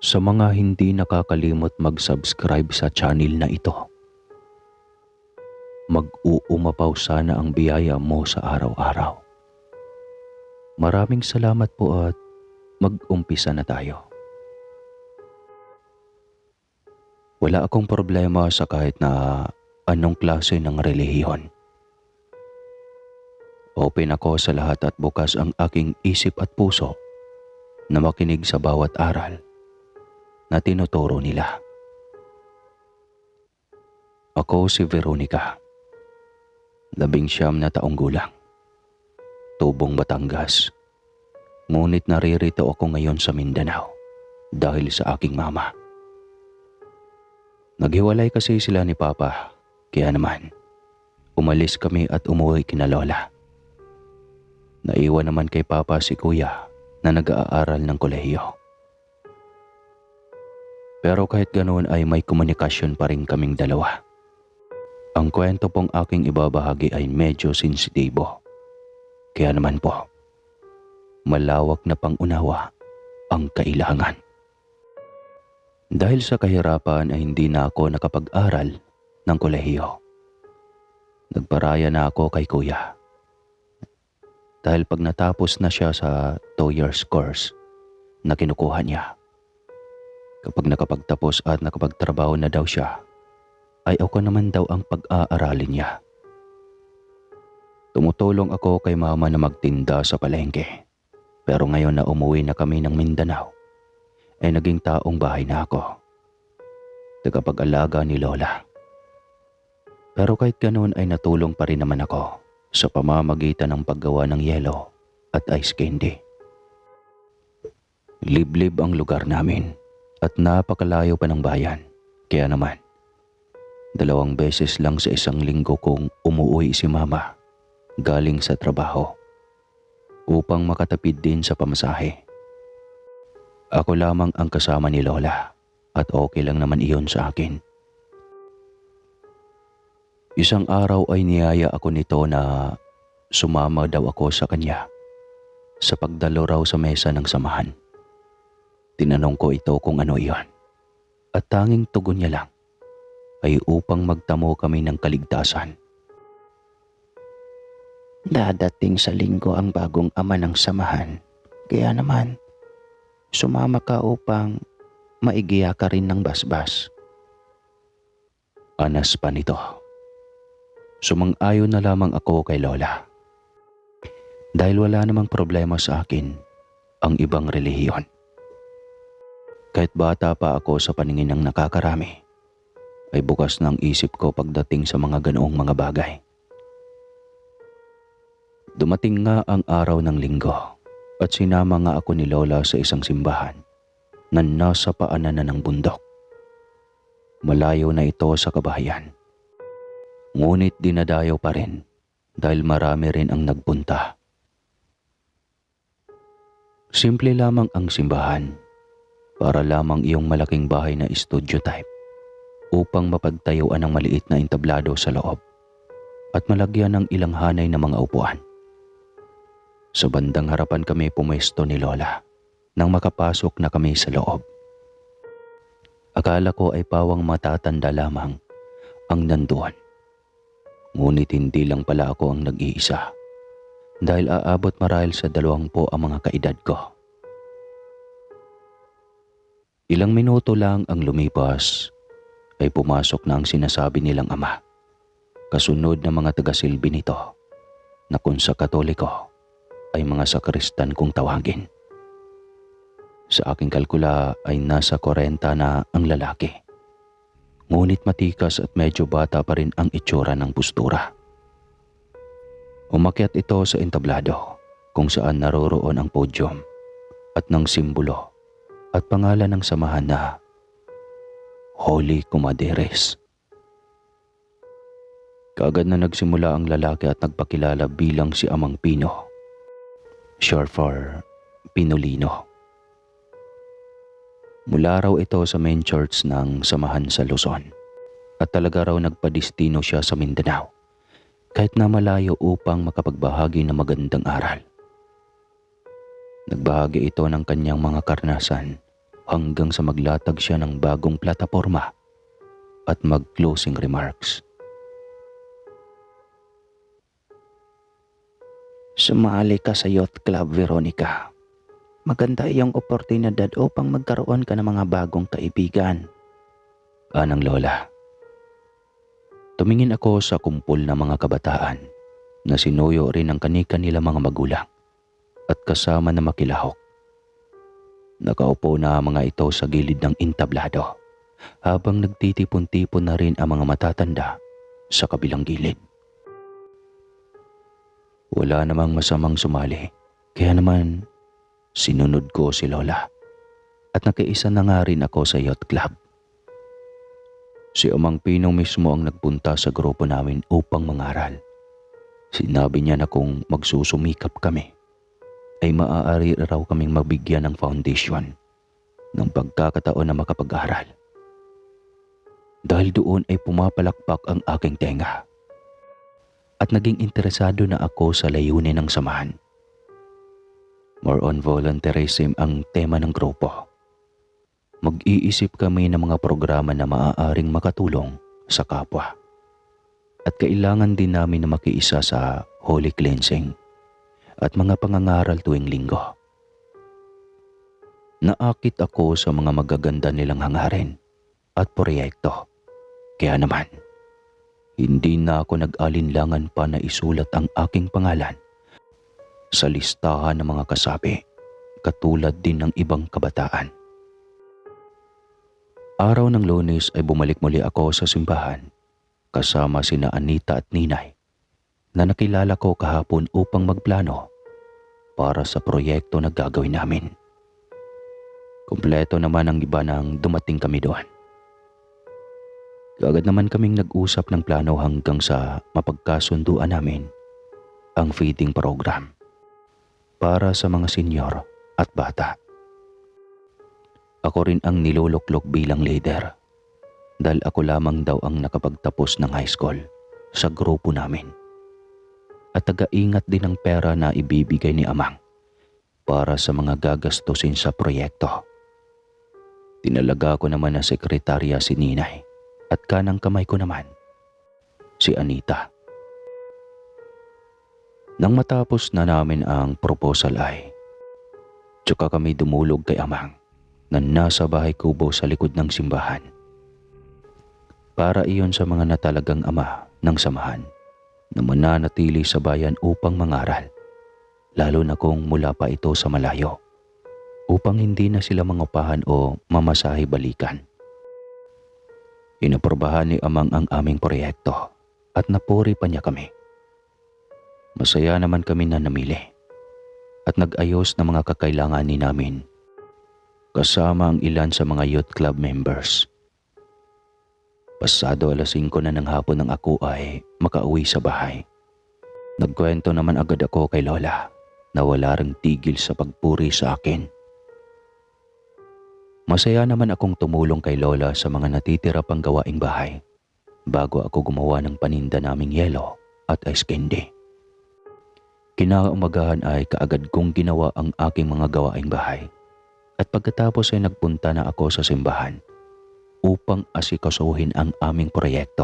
Sa mga hindi nakakalimot mag-subscribe sa channel na ito, mag-uumapaw sana ang biyaya mo sa araw-araw. Maraming salamat po at mag-umpisa na tayo. Wala akong problema sa kahit na anong klase ng relihiyon. Open ako sa lahat at bukas ang aking isip at puso na makinig sa bawat aral na tinuturo nila. Ako si Veronica, 19 na taong gulang, tubong Batangas. Ngunit naririto ako ngayon sa Mindanao dahil sa aking mama. Naghiwalay kasi sila ni Papa, kaya naman umalis kami at umuwi kina Lola. Naiwan naman kay Papa si Kuya na nag-aaral ng kolehiyo. Pero kahit ganoon ay may komunikasyon pa rin kaming dalawa. Ang kwento pong aking ibabahagi ay medyo sensitibo. Kaya naman po, malawak na pangunawa ang kailangan. Dahil sa kahirapan ay hindi na ako nakapag-aral ng kolehiyo. Nagparaya na ako kay Kuya. Dahil pag natapos na siya sa 2 years course na kinukuha niya, kapag nakapagtapos at nakapagtrabaho na daw siya, ay ako naman daw ang pag-aaralin niya. Tumutulong ako kay mama na magtinda sa palengke. Pero ngayon na umuwi na kami ng Mindanao, ay naging taong bahay na ako. Tagapag-alaga ni Lola. Pero kahit ganoon ay natulong pa rin naman ako sa pamamagitan ng paggawa ng yelo at ice candy. Liblib ang lugar namin at napakalayo pa ng bayan. Kaya naman, 2 beses lang sa isang linggo kong umuwi si mama galing sa trabaho upang makatipid din sa pamasahe. Ako lamang ang kasama ni Lola at okay lang naman iyon sa akin. Isang araw ay niyaya ako nito na sumama daw ako sa kanya sa pagdalo raw sa mesa ng samahan. Tinanong ko ito kung ano iyon at tanging tugon niya lang ay upang magtamo kami ng kaligtasan. Dadating sa linggo ang bagong ama ng samahan, kaya naman sumama ka upang maigiya ka rin ng basbas. Anas pa nito. Sumang-ayon na lamang ako kay Lola. Dahil wala namang problema sa akin ang ibang relihiyon. Kahit bata pa ako sa paningin ng nakakarami, ay bukas na ang isip ko pagdating sa mga ganoong mga bagay. Dumating nga ang araw ng linggo at sinama nga ako ni Lola sa isang simbahan na nasa paanan na ng bundok. Malayo na ito sa kabahayan. Ngunit dinadayo pa rin dahil marami rin ang nagpunta. Simple lamang ang simbahan, para lamang iyong malaking bahay na studio type upang mapagtayuan ng maliit na entablado sa loob at malagyan ng ilang hanay na mga upuan. Sa bandang harapan kami pumesto ni Lola nang makapasok na kami sa loob. Akala ko ay pawang matatanda lamang ang nandoon. Ngunit hindi lang pala ako ang nag-iisa dahil aabot marahil sa 20 ang mga kaedad ko. Ilang minuto lang ang lumipas ay pumasok na ang sinasabi nilang ama, kasunod ng mga taga-silbi nito na kung sa Katoliko ay mga sakristan kung tawagin. Sa aking kalkula ay nasa 40 na ang lalaki. Ngunit matikas at medyo bata pa rin ang itsura ng postura. Umakyat ito sa entablado kung saan naroroon ang podium at ng simbolo at pangalan ng samahan na Holy Comadres. Kaagad na nagsimula ang lalaki at nagpakilala bilang si Amang Pino, short for Pinolino. Mula raw ito sa main church ng samahan sa Luzon at talaga raw nagpadestino siya sa Mindanao kahit na malayo upang makapagbahagi ng magandang aral. Nagbahagi ito ng kanyang mga karanasan hanggang sa maglatag siya ng bagong plataporma at mag-closing remarks. Sumali ka sa Youth Club, Veronica. Maganda iyong oportunidad upang magkaroon ka ng mga bagong kaibigan. Anang lola. Tumingin ako sa kumpol ng mga kabataan na sinuyo rin ng kani-kanila mga magulang at kasama na makilahok. Nakaupo na ang mga ito sa gilid ng entablado habang nagtitipon-tipon na rin ang mga matatanda sa kabilang gilid. Wala namang masamang sumali, kaya naman sinunod ko si Lola at nakiisa na nga rin ako sa yacht club. Si Amang Pino mismo ang nagpunta sa grupo namin upang mangaral. Sinabi niya na kung magsusumikap kami, ay maaari raw kaming mabigyan ng foundation ng pagkakataon na makapag-aral. Dahil doon ay pumapalakpak ang aking tenga at naging interesado na ako sa layunin ng samahan. More on volunteerism ang tema ng grupo. Mag-iisip kami ng mga programa na maaaring makatulong sa kapwa. At kailangan din namin na makiisa sa holy cleansing at mga pangangaral tuwing linggo. Naakit ako sa mga magaganda nilang hangarin at proyekto. Kaya naman, hindi na ako nag-alinlangan pa na isulat ang aking pangalan sa listahan ng mga kasapi, katulad din ng ibang kabataan. Araw ng Lunes ay bumalik muli ako sa simbahan kasama sina Anita at Ninay na nakilala ko kahapon upang magplano para sa proyekto na gagawin namin. Kumpleto naman ang iba nang dumating kami doon. Kaagad naman kaming nag-usap ng plano hanggang sa mapagkasunduan namin ang feeding program para sa mga senior at bata. Ako rin ang niluluklok bilang leader dahil ako lamang daw ang nakapagtapos ng high school sa grupo namin at taga-ingat din ng pera na ibibigay ni Amang para sa mga gagastusin sa proyekto. Tinalaga ko naman na sekretarya si Ninay at kanang kamay ko naman si Anita. Nang matapos na namin ang proposal ay tsaka kami dumulog kay Amang na nasa bahay kubo sa likod ng simbahan. Para iyon sa mga natalagang ama ng samahan na mananatili sa bayan upang mangaral, lalo na kung mula pa ito sa malayo, upang hindi na sila mangupahan o mamasahe balikan. Inaprobahan ni Amang ang aming proyekto at napuri pa niya kami. Masaya naman kami na namili at nag-ayos ng mga kakailanganin namin kasama ang ilan sa mga youth club members. Pasado 5:00 na ng hapon nang ako ay makauwi sa bahay. Nagkwento naman agad ako kay Lola na wala ring tigil sa pagpuri sa akin. Masaya naman akong tumulong kay Lola sa mga natitira pang gawaing bahay bago ako gumawa ng paninda naming yelo at ice candy. Kinaumagahan ay kaagad kong ginawa ang aking mga gawaing bahay at pagkatapos ay nagpunta na ako sa simbahan upang asikasuhin ang aming proyekto.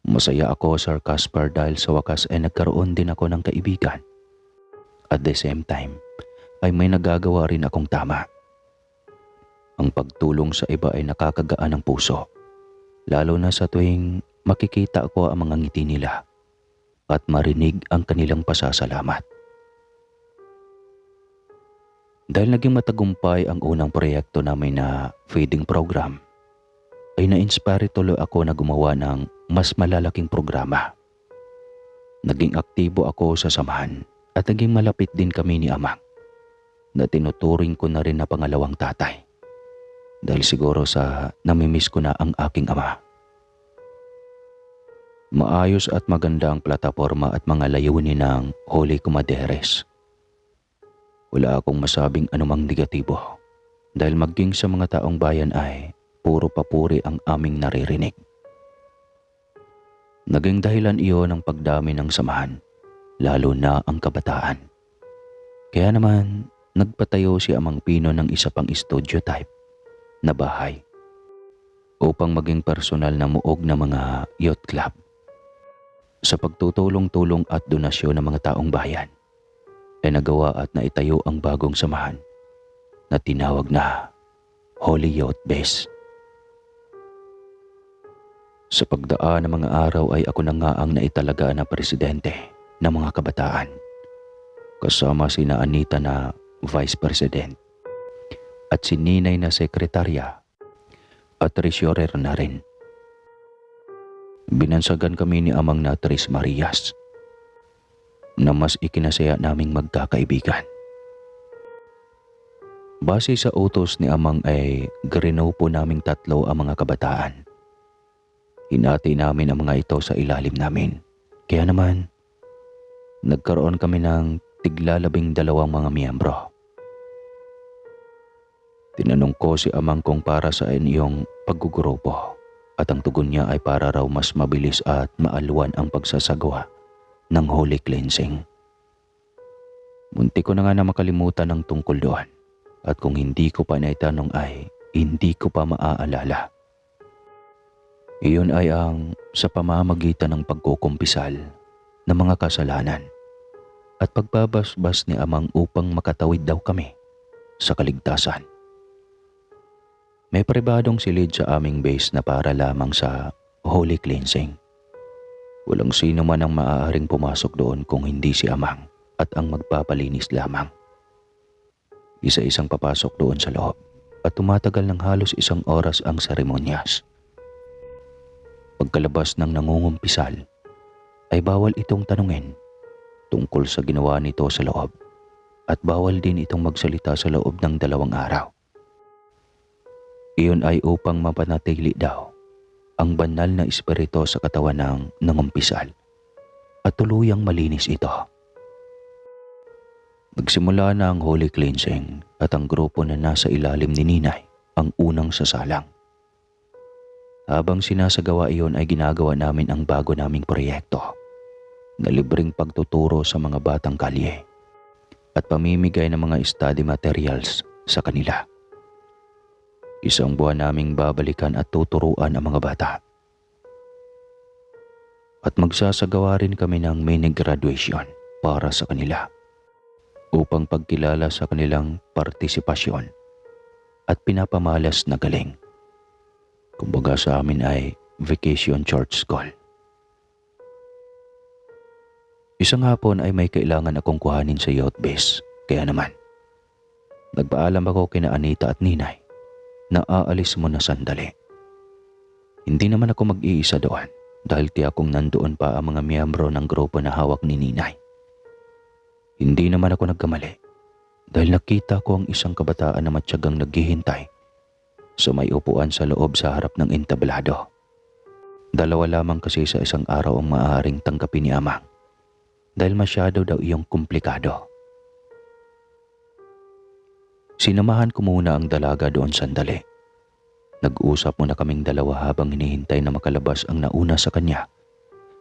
Masaya ako, Sir Casper, dahil sa wakas ay nagkaroon din ako ng kaibigan. At the same time ay may nagagawa rin akong tama. Ang pagtulong sa iba ay nakakagaan ng puso, lalo na sa tuwing makikita ko ang mga ngiti nila at marinig ang kanilang pasasalamat. Dahil naging matagumpay ang unang proyekto namin na feeding program, ay na-inspire tuloy ako na gumawa ng mas malalaking programa. Naging aktibo ako sa samahan at naging malapit din kami ni Amang na tinuturing ko na rin na pangalawang tatay. Dahil siguro sa namimiss ko na ang aking ama. Maayos at maganda ang plataporma at mga layunin ng Holy Comaderes. Wala akong masabing anumang negatibo dahil maging sa mga taong bayan ay puro papuri ang aming naririnig. Naging dahilan iyon ang pagdami ng samahan, lalo na ang kabataan. Kaya naman nagpatayo si Amang Pino ng isa pang studio type na bahay upang maging personal na muog na mga yacht club. Sa pagtutulong-tulong at donasyon ng mga taong bayan, ay nagawa at naitayo ang bagong samahan na tinawag na Holy Yacht Base. Sa pagdaan ng mga araw ay ako na nga ang naitalaga na presidente ng mga kabataan, kasama sina Anita na vice president at si Ninay na sekretarya at treasurer na rin. Binansagan kami ni Amang na Tres Marias na mas ikinasaya naming magkakaibigan. Base sa utos ni Amang ay grinupo naming tatlo ang mga kabataan. Hinati namin ang mga ito sa ilalim namin. Kaya naman, nagkaroon kami ng tiglalabing dalawang mga miyembro. Tinanong ko si Amang kung para saan iyong paggugrupo at ang tugon niya ay para raw mas mabilis at maalwan ang pagsasagawa ng holy cleansing. Munti ko na nga na makalimutan ang tungkol doon at kung hindi ko pa naitanong ay hindi ko pa maaalala. Iyon ay ang sa pamamagitan ng pagkukumpisal ng mga kasalanan at pagbabasbas ni Amang upang makatawid daw kami sa kaligtasan. May pribadong silid sa aming base na para lamang sa holy cleansing. Walang sino man ang maaaring pumasok doon kung hindi si Amang at ang magpapalinis lamang. Isa-isang papasok doon sa loob at tumatagal ng halos 1 oras ang seremonyas. Pagkalabas ng nangungumpisal ay bawal itong tanungin tungkol sa ginawa nito sa loob at bawal din itong magsalita sa loob ng 2 araw. Iyon ay upang mapanatili daw ang banal na espiritu sa katawan ng nangumpisal at tuluyang malinis ito. Nagsimula na ang holy cleansing at ang grupo na nasa ilalim ni Ninay ang unang sasalang. Habang sinasagawa iyon ay ginagawa namin ang bago naming proyekto na libreng pagtuturo sa mga batang kalye at pamimigay ng mga study materials sa kanila. 1 buwan naming babalikan at tuturuan ang mga bata. At magsasagawa rin kami ng mini graduation para sa kanila upang pagkilala sa kanilang partisipasyon at pinapamalas na galing. Kumbaga sa amin ay Vacation Church School. Isang hapon ay may kailangan akong kuhanin sa youth base. Kaya naman, nagpaalam ako kina Anita at Ninay na aalis muna sandali. Hindi naman ako mag-iisa doon dahil tiyakong nandoon pa ang mga miyembro ng grupo na hawak ni Ninay. Hindi naman ako nagkamali dahil nakita ko ang isang kabataan na matyagang naghihintay sa may upuan sa loob sa harap ng entablado. 2 lamang kasi sa 1 araw ang maaaring tanggapin ni Amang dahil masyado daw iyong komplikado. Sinamahan ko muna ang dalaga doon sandali. Nag-usap muna kaming dalawa habang hinihintay na makalabas ang nauna sa kanya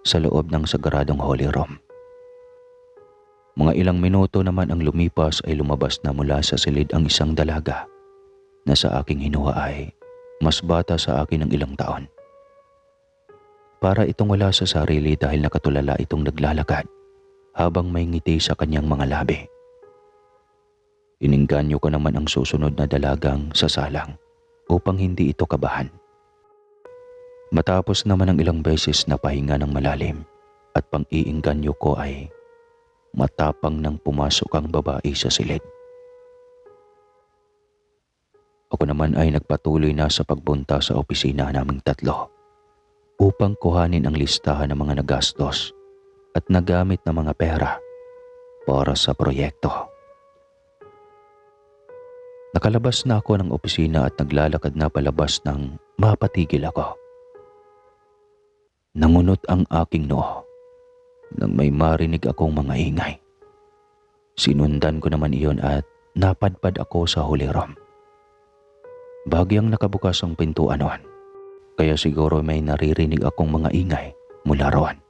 sa loob ng sagradong holy room. Mga ilang minuto naman ang lumipas ay lumabas na mula sa silid ang isang dalaga na sa aking hinuha ay mas bata sa akin ng ilang taon. Para itong wala sa sarili dahil nakatulala itong naglalakad habang may ngiti sa kanyang mga labi. Iningganyo ko naman ang susunod na dalagang sasalang upang hindi ito kabahan. Matapos naman ang ilang beses na pahinga ng malalim at pang-iingganyo ko ay matapang nang pumasok ang babae sa silid. Ako naman ay nagpatuloy na sa pagpunta sa opisina naming tatlo upang kuhanin ang listahan ng mga nagastos at nagamit na mga pera para sa proyekto. Nakalabas na ako ng opisina at naglalakad na palabas nang mapatigil ako. Nangunot ang aking noo nang may marinig akong mga ingay. Sinundan ko naman iyon at napadpad ako sa holy room. Bagyang nakabukas ang pintuan noon, kaya siguro may naririnig akong mga ingay mula roon.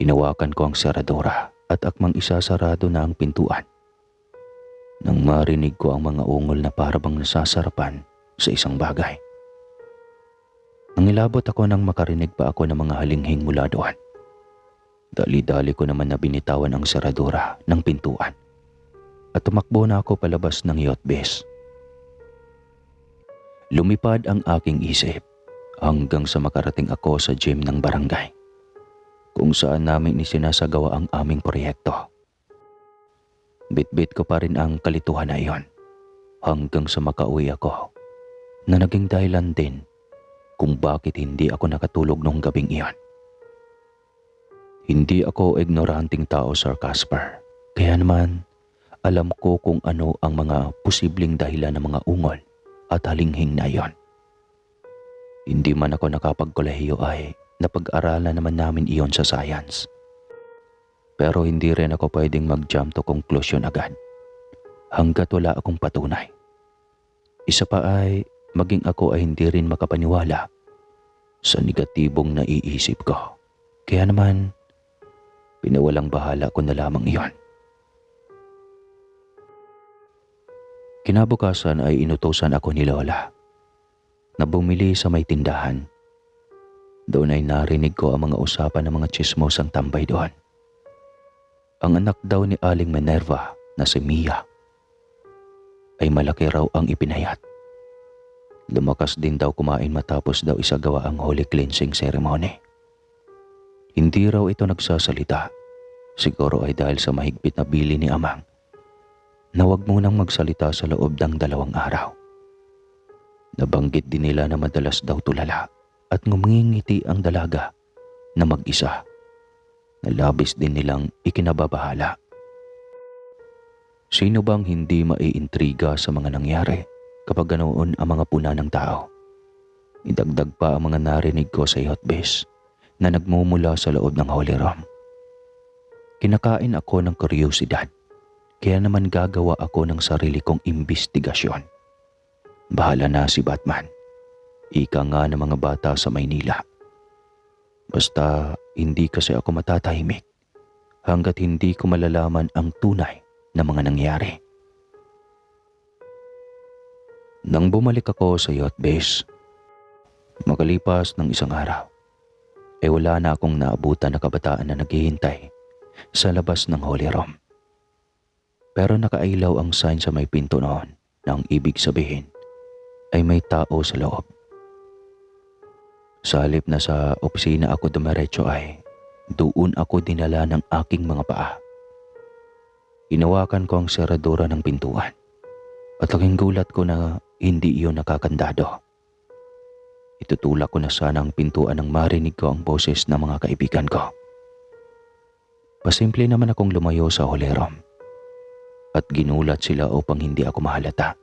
Hinawakan ko ang seradora at akmang isasarado na ang pintuan nang marinig ko ang mga ungol na parabang nasasarapan sa isang bagay. Nangilabot ako nang makarinig pa ako ng mga halinghing mula doon. Dali-dali ko naman na binitawan ang seradura ng pintuan at tumakbo na ako palabas ng yacht base. Lumipad ang aking isip hanggang sa makarating ako sa gym ng barangay kung saan namin isinasagawa ang aming proyekto. Bit-bit ko pa rin ang kalituhan na iyon hanggang sa makauwi ako na naging dahilan din kung bakit hindi ako nakatulog noong gabing iyon. Hindi ako ignoranting tao, Sir Casper. Kaya naman, alam ko kung ano ang mga posibleng dahilan ng mga ungol at halinghing na iyon. Hindi man ako nakapagkolehiyo ay napag-aralan naman namin iyon sa science. Pero hindi rin ako pwedeng mag-jump to conclusion agad hanggat wala akong patunay. Isa pa ay maging ako ay hindi rin makapaniwala sa negatibong naiisip ko. Kaya naman, pinawalang bahala ko na lamang iyon. Kinabukasan ay inutusan ako ni Lola na bumili sa may tindahan. Doon ay narinig ko ang mga usapan ng mga tsismosang tambay doon. Ang anak daw ni Aling Minerva na si Mia ay malaki raw ang ipinayat. Lumakas din daw kumain matapos daw isagawa ang holy cleansing ceremony. Hindi raw ito nagsasalita. Siguro ay dahil sa mahigpit na bili ni Amang na huwag munang magsalita sa loob ng 2 araw. Nabanggit din nila na madalas daw tulala at ngumingiti ang dalaga na mag-isa na labis din nilang ikinababahala. Sino bang hindi maiintriga sa mga nangyari kapag ganoon ang mga puna ng tao? Idagdag pa ang mga narinig ko sa yacht base na nagmumula sa loob ng Holy Room. Kinakain ako ng kuryosidad, kaya naman gagawa ako ng sarili kong imbestigasyon. Bahala na si Batman. Ika nga ng mga bata sa Maynila. Basta hindi kasi ako matatahimik hanggat hindi ko malalaman ang tunay na mga nangyari. Nang bumalik ako sa yacht base, makalipas ng 1 araw, wala na akong naabutan na kabataan na naghihintay sa labas ng Holy Room. Pero nakailaw ang sign sa may pinto noon na ang ibig sabihin ay may tao sa loob. Sa halip na sa opisina ako dumiretso ay doon ako dinala ng aking mga paa. Hinawakan ko ang seradura ng pintuan at laking gulat ko na hindi iyon nakakandado. Itutulak ko na sana ang pintuan nang marinig ko ang boses ng mga kaibigan ko. Pasimple naman akong lumayo sa Holy Room at ginulat sila upang hindi ako mahalata.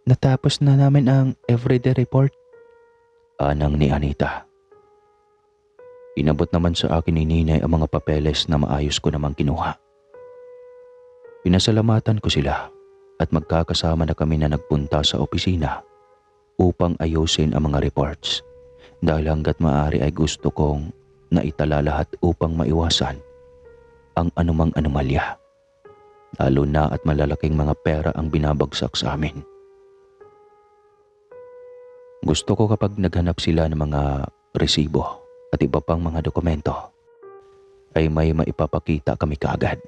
Natapos na namin ang everyday report. Anang ni Anita. Inabot naman sa akin ni Ninay ang mga papeles na maayos ko namang kinuha. Pinasalamatan ko sila at magkakasama na kami na nagpunta sa opisina upang ayusin ang mga reports dahil hanggat maaari ay gusto kong naitala lahat upang maiwasan ang anumang anomalya, lalo na at malalaking mga pera ang binabagsak sa amin. Gusto ko kapag naghanap sila ng mga resibo at iba pang mga dokumento ay may maipapakita kami kaagad.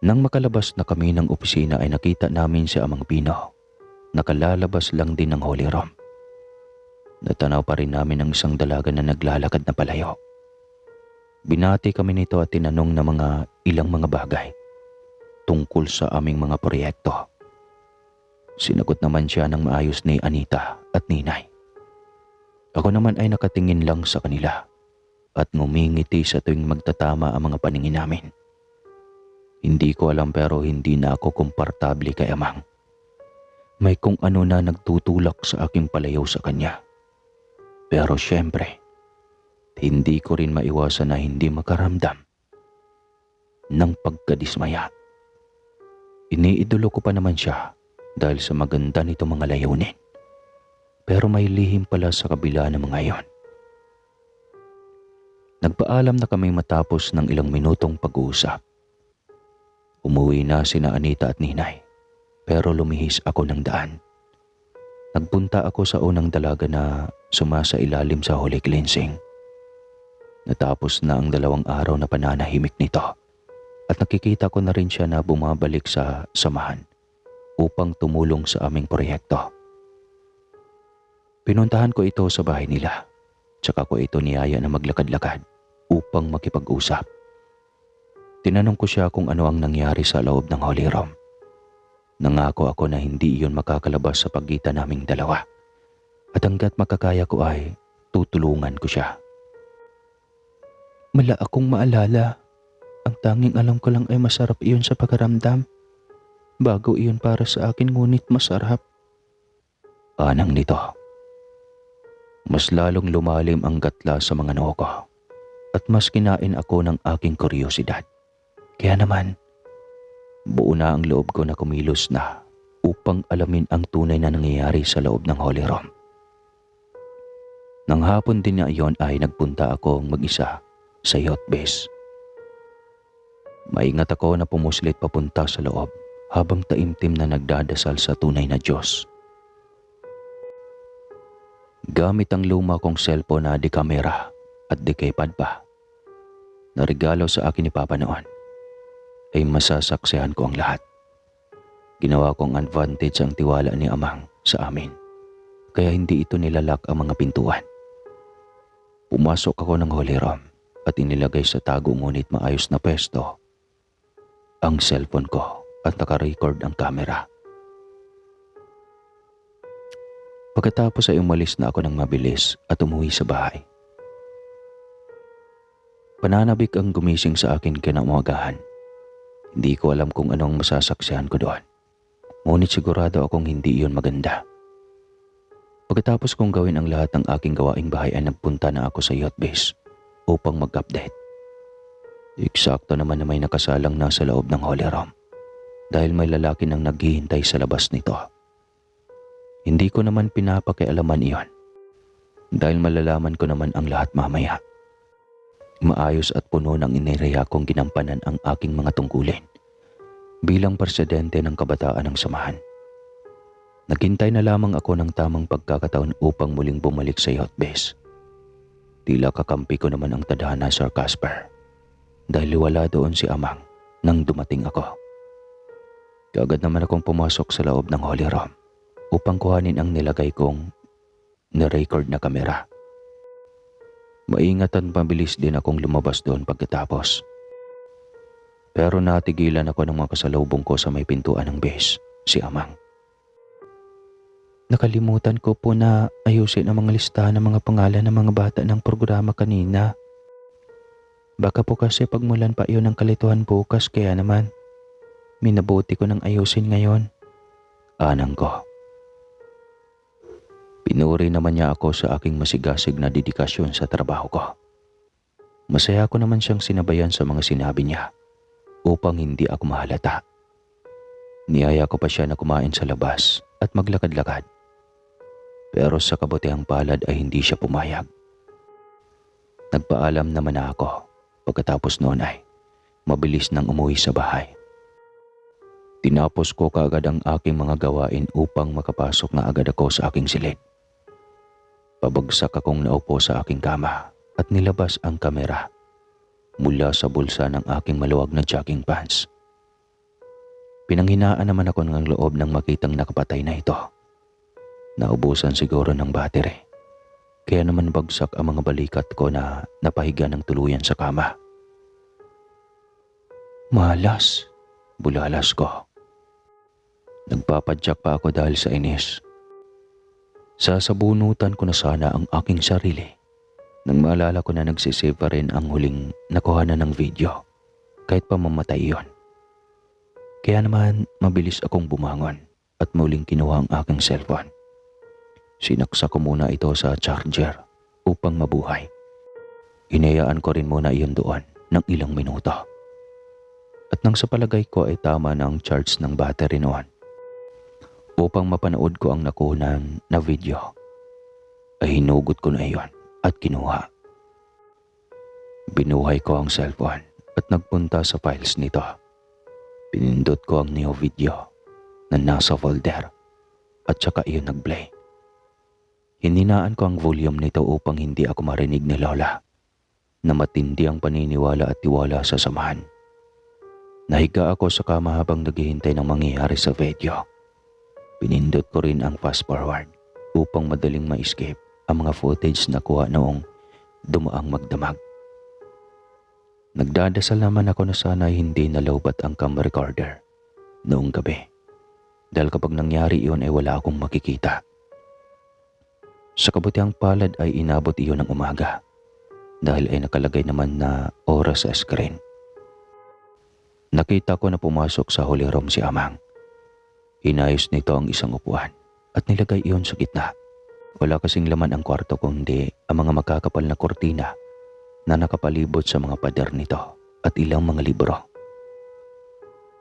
Nang makalabas na kami ng opisina ay nakita namin si Amang Pino. Nakalalabas lang din ng Holy Room. Natanaw pa rin namin ang isang dalaga na naglalakad na palayo. Binati kami nito at tinanong na ilang mga bagay tungkol sa aming mga proyekto. Sinagot naman siya ng maayos ni Anita at Ninay. Ako naman ay nakatingin lang sa kanila at ngumingiti sa tuwing magtatama ang mga paningin namin. Hindi ko alam pero hindi na ako komportable kay Amang. May kung ano na nagtutulak sa aking palayaw sa kanya. Pero syempre, hindi ko rin maiwasan na hindi makaramdam ng pagkadismaya. Iniidolo ko pa naman siya dahil sa maganda nito mga layunin. Pero may lihim pala sa kabila ng mga iyon. Nagpaalam na kami matapos ng ilang minutong pag-uusap. Umuwi na sina Anita at Ninay, pero lumihis ako ng daan. Nagpunta ako sa unang dalaga na sumasailalim sa holy cleansing. Natapos na ang 2 araw na pananahimik nito at nakikita ko na rin siya na bumabalik sa samahan upang tumulong sa aming proyekto. Pinuntahan ko ito sa bahay nila, tsaka ko ito niyaya na maglakad-lakad upang makipag-usap. Tinanong ko siya kung ano ang nangyari sa loob ng Holy Room. Nangako ako na hindi iyon makakalabas sa pagitan naming dalawa at hanggat makakaya ko ay tutulungan ko siya. Wala akong maalala. Ang tanging alam ko lang ay masarap iyon sa pagkaramdam. Bago iyon para sa akin ngunit masarap. Anang nito. Mas lalong lumalim ang gatla sa mga noo ko at mas kinain ako ng aking kuryosidad. Kaya naman, buo na ang loob ko na kumilos na upang alamin ang tunay na nangyayari sa loob ng Holy Room. Nang hapon din na iyon ay nagpunta akong mag-isa sa yacht base. Maingat ako na pumuslit papunta sa loob habang taimtim na nagdadasal sa tunay na Diyos. Gamit ang luma kong cellphone na di-camera at di-keypad pa na regalo sa akin ni Papa noon, ay masasaksihan ko ang lahat. Ginawa kong advantage ang tiwala ni Amang sa amin, kaya hindi ito nilalak ang mga pintuan. Pumasok ako ng Holy Room at inilagay sa tago ngunit maayos na pwesto ang cellphone ko at naka-record ang camera. Pagkatapos ay umalis na ako ng mabilis at umuwi sa bahay. Pananabik ang gumising sa akin kinaumagahan. Hindi ko alam kung anong masasaksihan ko doon. Ngunit sigurado akong hindi iyon maganda. Pagkatapos kong gawin ang lahat ng aking gawaing bahay ay nagpunta na ako sa yacht base upang mag-update. Eksakto naman na may nakasalang nasa loob ng Holy Room dahil may lalaki nang naghihintay sa labas nito. Hindi ko naman pinapakialaman iyon dahil malalaman ko naman ang lahat mamaya. Maayos at puno ng inireya kong ginampanan ang aking mga tungkulin bilang presidente ng kabataan ng samahan. Naghintay na lamang ako ng tamang pagkakataon upang muling bumalik sa yacht base. Tila kakampi ko naman ang tadhana, Sir Casper, dahil wala doon si Amang nang dumating ako. Kaagad naman akong pumasok sa loob ng Holy Room upang kuhanin ang nilagay kong na-record na kamera. Maingat at mabilis din akong lumabas doon pagkatapos. Pero natigilan ako ng mga kasalubong ko sa may pintuan ng base, si Amang. Nakalimutan ko po na ayusin ang mga listahan ng mga pangalan ng mga bata ng programa kanina. Baka po kasi pagmulan pa iyon ng kalituhan bukas, kaya naman minabuti ko ng ayusin ngayon. Anang ko. Pinuri naman niya ako sa aking masigasig na dedikasyon sa trabaho ko. Masaya ko naman siyang sinabayan sa mga sinabi niya upang hindi ako mahalata. Niyaya ko pa siya na kumain sa labas at maglakad-lakad. Pero sa kabutihang palad ay hindi siya pumayag. Nagpaalam naman na ako. Pagkatapos noon ay mabilis nang umuwi sa bahay. Tinapos ko kaagad ang aking mga gawain upang makapasok na agad ako sa aking silid. Pabagsak akong naupo sa aking kama at nilabas ang kamera mula sa bulsa ng aking maluwag na jogging pants. Pinanghinaan naman ako ng loob nang makitang nakapatay na ito. Naubusan siguro ng battery, kaya naman bagsak ang mga balikat ko na napahiga ng tuluyan sa kama. Malas, bulalas ko. Nagpapadyak pa ako dahil sa inis. Sasabunutan ko na sana ang aking sarili nang maalala ko na nagsisave pa rin ang huling nakuhanan ng video kahit pa mamatay iyon. Kaya naman mabilis akong bumangon at muling kinuha ang aking cellphone. Sinaksa ko muna ito sa charger upang mabuhay. Hinayaan ko rin muna iyon doon ng ilang minuto. At nang sa palagay ko ay tama na ang charge ng battery noon, upang mapanood ko ang nakunan na video, ay hinugot ko na iyon at kinuha. Binuhay ko ang cellphone at nagpunta sa files nito. Pinindot ko ang new video na nasa folder at saka iyon nag-play. Hininaan ko ang volume nito upang hindi ako marinig ni Lola na matindi ang paniniwala at tiwala sa samahan. Nahiga ako sa kama habang naghihintay ng mangyayari sa video. Pinindot ko rin ang fast forward upang madaling ma-escape ang mga footage na kuha noong dumaang magdamag. Nagdadasal naman ako na sana ay hindi nalobat ang cam recorder noong gabi. Dahil kapag nangyari iyon ay wala akong makikita. Sa kabutiang palad ay inabot iyon ng umaga dahil ay nakalagay naman na oras sa screen. Nakita ko na pumasok sa holy room si Amang. Inayos nito ang isang upuan at nilagay iyon sa gitna. Wala kasing laman ang kwarto kundi ang mga makakapal na kortina na nakapalibot sa mga pader nito at ilang mga libro.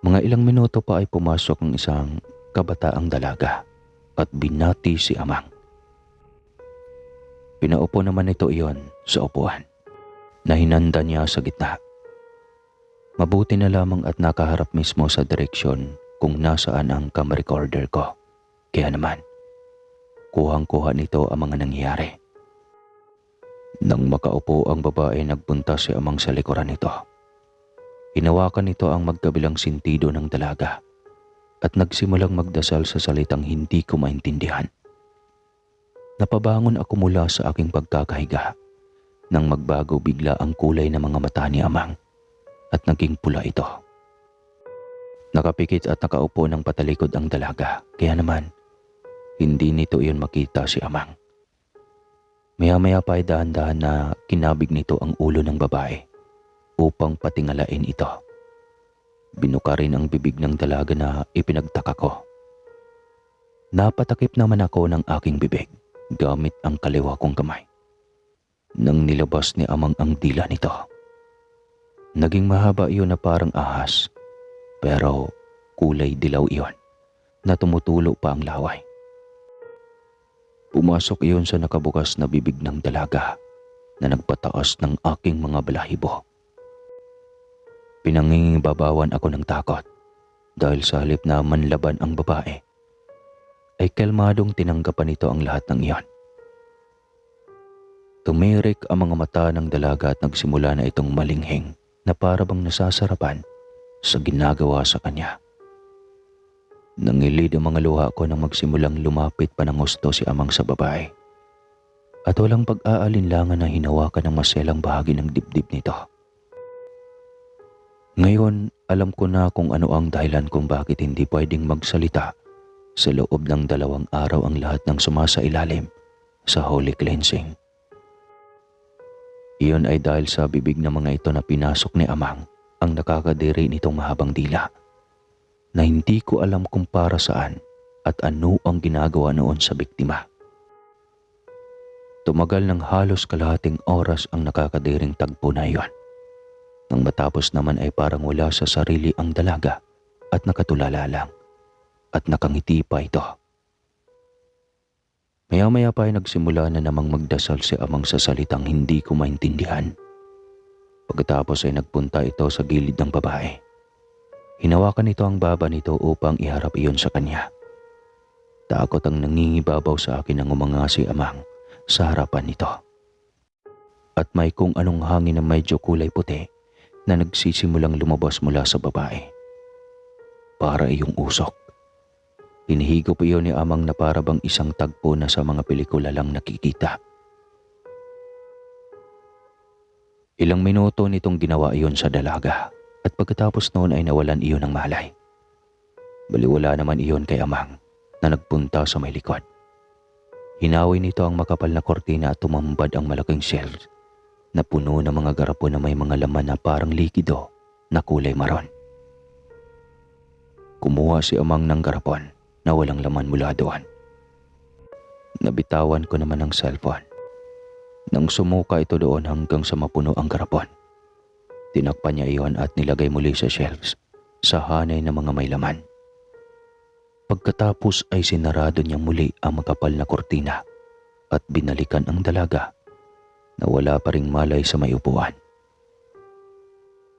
Mga ilang minuto pa ay pumasok ang isang kabataang dalaga at binati si Amang. Pinaupo naman ito iyon sa upuan na hinanda niya sa gitna. Mabuti na lamang at nakaharap mismo sa direksyon kung nasaan ang cam recorder ko. Kaya naman, kuhang-kuha nito ang mga nangyayari. Nang makaupo ang babae, nagpunta si Amang sa likuran nito. Hinawakan nito ang magkabilang sentido ng dalaga at nagsimulang magdasal sa salitang hindi ko maintindihan. Napabangon ako mula sa aking pagkakahiga nang magbago bigla ang kulay ng mga mata ni Amang at naging pula ito. Nakapikit at nakaupo ng patalikod ang dalaga, kaya naman hindi nito iyon makita si Amang. Maya-maya pa ay dahan-dahan na kinabig nito ang ulo ng babae upang patingalain ito. Binuka rin ang bibig ng dalaga na ipinagtaka ko. Napatakip naman ako ng aking bibig gamit ang kaliwa kong kamay. Nang nilabas ni Amang ang dila nito. Naging mahaba iyon na parang ahas, pero kulay dilaw iyon na tumutulo pa ang laway. Pumasok iyon sa nakabukas na bibig ng dalaga na nagpataas ng aking mga balahibo. Pinangingibabawan ako ng takot dahil sa halip na manlaban ang babae, ay kalmadong tinanggapan nito ang lahat ng iyon. Tumirik ang mga mata ng dalaga at nagsimula na itong malinghing na para bang nasasarapan sa ginagawa sa kanya. Nangilid ang mga luha ko nang magsimulang lumapit pa ng gusto si Amang sa babae. At walang pag-aalinlangan na hinawakan ng maselang bahagi ng dibdib nito. Ngayon, alam ko na kung ano ang dahilan kung bakit hindi pwedeng magsalita sa loob ng 2 araw ang lahat ng sumasailalim sa holy cleansing. Iyon ay dahil sa bibig ng mga ito na pinasok ni Amang ang nakakadiri nitong mahabang dila na hindi ko alam kung para saan at ano ang ginagawa noon sa biktima. Tumagal ng halos kalahating oras ang nakakadiring tagpo na iyon. Nang matapos naman ay parang wala sa sarili ang dalaga at nakatulala lang at nakangiti pa ito. Maya-maya pa ay nagsimula na namang magdasal si Amang sa salitang hindi ko maintindihan. Pagkatapos ay nagpunta ito sa gilid ng babae. Hinawakan nito ang baba nito upang iharap iyon sa kanya. Takot ang nangingibabaw sa akin nang umanga si Amang sa harapan nito. At may kung anong hangin na medyo kulay puti na nagsisimulang lumabas mula sa babae. Para iyong usok. Hinihigop iyon ni Amang na para bang isang tagpo na sa mga pelikula lang nakikita. Ilang minuto nitong ginawa iyon sa dalaga at pagkatapos noon ay nawalan iyon ng malay. Baliwala naman iyon kay Amang na nagpunta sa may likod. Hinawi nito ang makapal na kortina at tumambad ang malaking shelf na puno ng mga garapon na may mga laman na parang likido na kulay maron. Kumuha si Amang ng garapon na walang laman mula doon. Nabitawan ko naman ang cellphone. Nang sumuka ito doon hanggang sa mapuno ang garapon. Tinakpan niya iyon at nilagay muli sa shelves sa hanay ng mga may laman. Pagkatapos ay sinarado niya muli ang makapal na kortina at binalikan ang dalaga na wala pa ring malay sa may upuan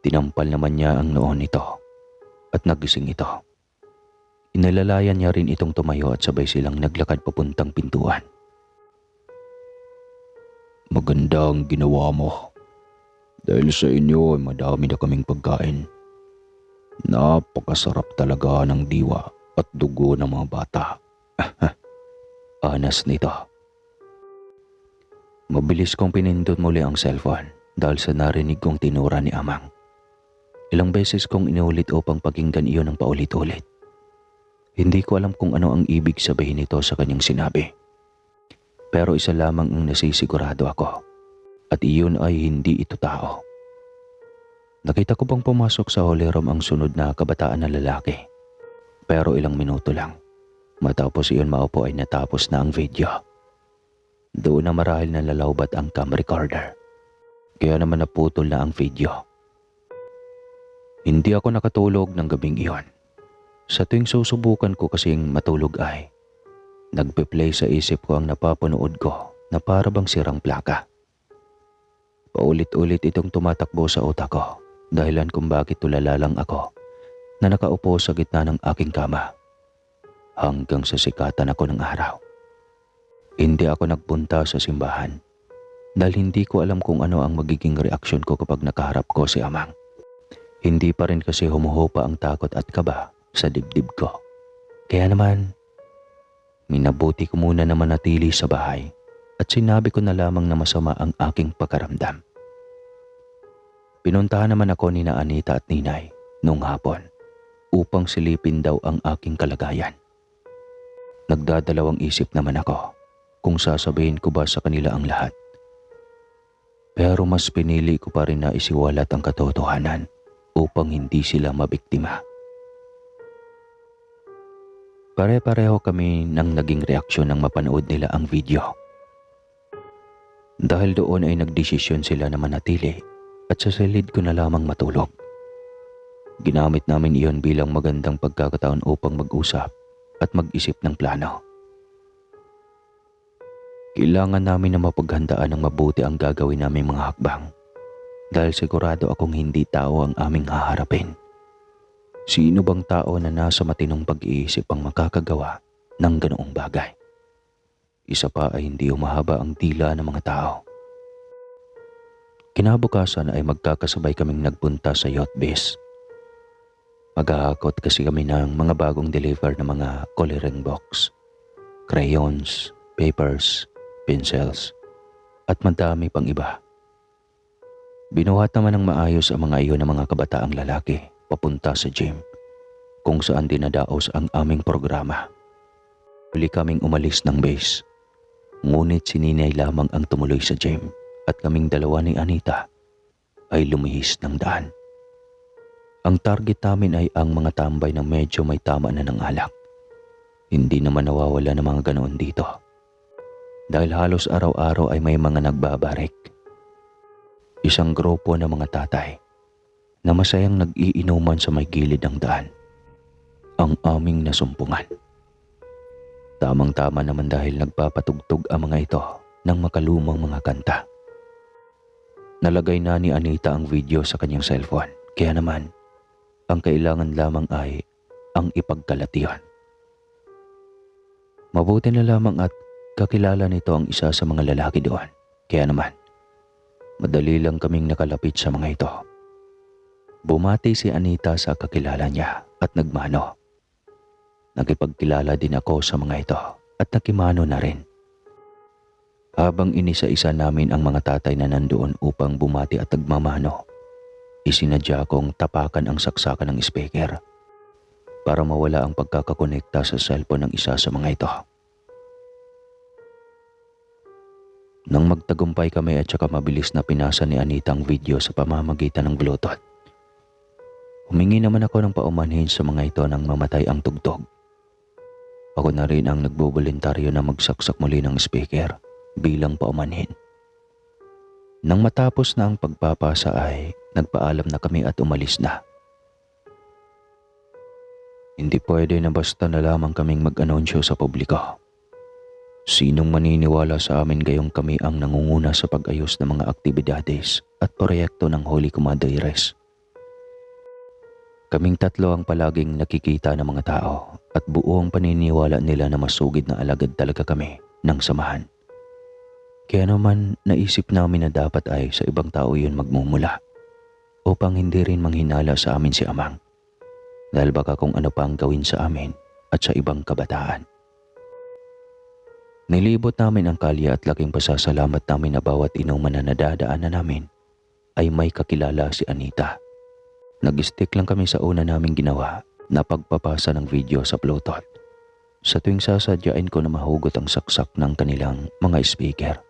Tinampal naman niya ang noon nito at nagising ito. Inalalayan niya rin itong tumayo at sabay silang naglakad papuntang pintuan. Maganda ang ginawa mo. Dahil sa inyo ay madami na kaming pagkain. Napakasarap talaga ng diwa at dugo ng mga bata. Anas nito. Mabilis kong pinindot muli ang cellphone dahil sa narinig kong tinura ni Amang. Ilang beses kong inulit upang pakinggan iyon ng paulit-ulit. Hindi ko alam kung ano ang ibig sabihin nito sa kanyang sinabi. Pero isa lamang ang nasisigurado ako, at iyon ay hindi ito tao. Nakita ko pang pumasok sa holy room ang sunod na kabataan na lalaki. Pero ilang minuto lang. Matapos iyon maupo ay natapos na ang video. Doon na marahil na lalawbat ang cam recorder. Kaya naman naputol na ang video. Hindi ako nakatulog ng gabing iyon. Sa tuwing susubukan ko kasing matulog ay nagpe-play sa isip ko ang napapanood ko na para bang sirang plaka. Paulit-ulit itong tumatakbo sa utak ko, dahilan kung bakit tulala lang ako na nakaupo sa gitna ng aking kama hanggang sa sikatan ako ng araw. Hindi ako nagpunta sa simbahan dahil hindi ko alam kung ano ang magiging reaksyon ko kapag nakaharap ko si Amang. Hindi pa rin kasi humuhupa ang takot at kaba sa dibdib ko. Kaya naman, minabuti ko muna na manatili sa bahay at sinabi ko na lamang na masama ang aking pakaramdam. Pinuntahan naman ako ni na Anita at Ninay noong hapon upang silipin daw ang aking kalagayan. Nagdadalawang isip naman ako kung sasabihin ko ba sa kanila ang lahat. Pero mas pinili ko pa rin na isiwalat ang katotohanan upang hindi sila mabiktima. Pare-pareho kami nang naging reaksyon nang mapanood nila ang video. Dahil doon ay nagdesisyon sila na manatili at sa silid ko na lamang matulog. Ginamit namin iyon bilang magandang pagkakataon upang mag-usap at mag-isip ng plano. Kailangan namin na mapaghandaan ng mabuti ang gagawin naming mga hakbang dahil sigurado akong hindi tao ang aming haharapin. Sino bang tao na nasa matinong pag-iisip ang makakagawa ng ganoong bagay? Isa pa ay hindi humahaba ang dila ng mga tao. Kinabukasan ay magkakasabay kaming nagpunta sa yacht base. Maghahakot kasi kami ng mga bagong deliver na mga coloring box, crayons, papers, pencils, at madami pang iba. Binuhat naman ng maayos ang mga iyon ng mga kabataang lalaki papunta sa gym kung saan dinadaos ang aming programa. Huli kaming umalis ng base, ngunit si Ninay lamang ang tumuloy sa gym at kaming dalawa ni Anita ay lumihis ng daan. Ang target namin ay ang mga tambay na medyo may tama na ng alak. Hindi naman nawawala ng mga ganoon dito dahil halos araw-araw ay may mga nagbabarik. Isang grupo ng mga tatay na masayang nag-iinuman sa may gilid ng daan ang aming nasumpungan. Tamang-tama naman dahil nagpapatugtog ang mga ito ng makalumang mga kanta. Nalagay na ni Anita ang video sa kanyang cellphone, kaya naman ang kailangan lamang ay ang ipagkalat iyon. Mabuti na lamang at kakilala nito ang isa sa mga lalaki doon, kaya naman madali lang kaming nakalapit sa mga ito. Bumati si Anita sa kakilala niya at nagmano. Nakipagkilala din ako sa mga ito at nakimano na rin. Habang inisa-isa namin ang mga tatay na nandoon upang bumati at nagmamano, isinadya kong tapakan ang saksakan ng speaker para mawala ang pagkakakonekta sa cellphone ng isa sa mga ito. Nang magtagumpay kami at saka mabilis na pinasa ni Anita ang video sa pamamagitan ng Bluetooth, humingi naman ako ng paumanhin sa mga ito nang mamatay ang tugtog. Ako na rin ang nagboboluntaryo na magsaksak muli ng speaker bilang paumanhin. Nang matapos na ang pagpapasa ay nagpaalam na kami at umalis na. Hindi pwede na basta na lamang kaming mag-anunsyo sa publiko. Sinong maniniwala sa amin gayong kami ang nangunguna sa pag-ayos ng mga aktibidades at proyekto ng Holy Comadres Kaming tatlo ang palaging nakikita ng mga tao at buo ang paniniwala nila na masugid na alagad talaga kami ng samahan. Kaya naman naisip namin na dapat ay sa ibang tao yun magmumula upang hindi rin manghinala sa amin si Amang dahil baka kung ano pa ang gawin sa amin at sa ibang kabataan. Nilibot namin ang kalye at laking pasasalamat namin na bawat inuman na nadadaanan namin ay may kakilala si Anita. Nag-stick lang kami sa una naming ginawa na pagpapasa ng video sa Bluetooth. Sa tuwing sasadyain ko na mahugot ang saksak ng kanilang mga speaker.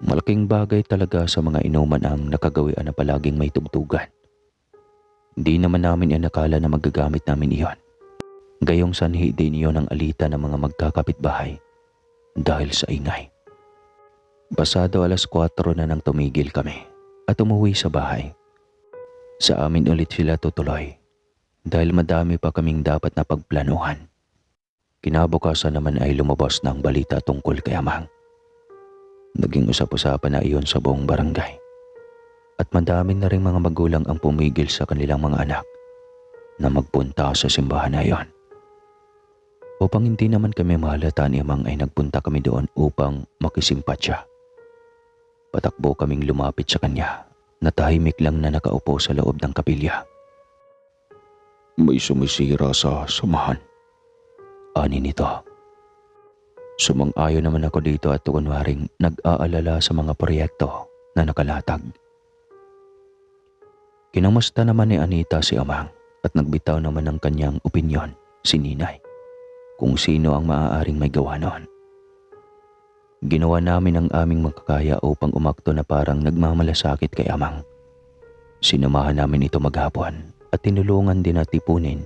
Malaking bagay talaga sa mga inuman ang nakagawian na palaging may tugtugan. Hindi naman namin inakala na magagamit namin iyon. Gayong sanhi din iyon ang alita ng mga magkakapitbahay dahil sa ingay. Pasado 4:00 na nang tumigil kami at umuwi sa bahay. Sa amin ulit sila tutuloy dahil madami pa kaming dapat na pagplanuhan. Kinabukasan naman ay lumabas na ang balita tungkol kay Amang. Naging usap-usapan na iyon sa buong barangay. At madami na rin mga magulang ang pumigil sa kanilang mga anak na magpunta sa simbahan na iyon. Upang hindi naman kami mahalata ni Amang ay nagpunta kami doon upang makisimpatya. Patakbo kaming lumapit sa kanya na tahimik lang na nakaupo sa loob ng kapilya. May sumisira sa samahan, ani nito. Sumang-ayon naman ako dito at kunwaring nag-aalala sa mga proyekto na nakalatag. Kinamusta naman ni Anita si Amang at nagbitaw naman ng kanyang opinyon si Ninay kung sino ang maaaring may gawa noon. Ginawa namin ang aming makakaya upang umakto na parang nagmamalasakit kay Amang. Sinamahan namin ito maghapon at tinulungan din na tipunin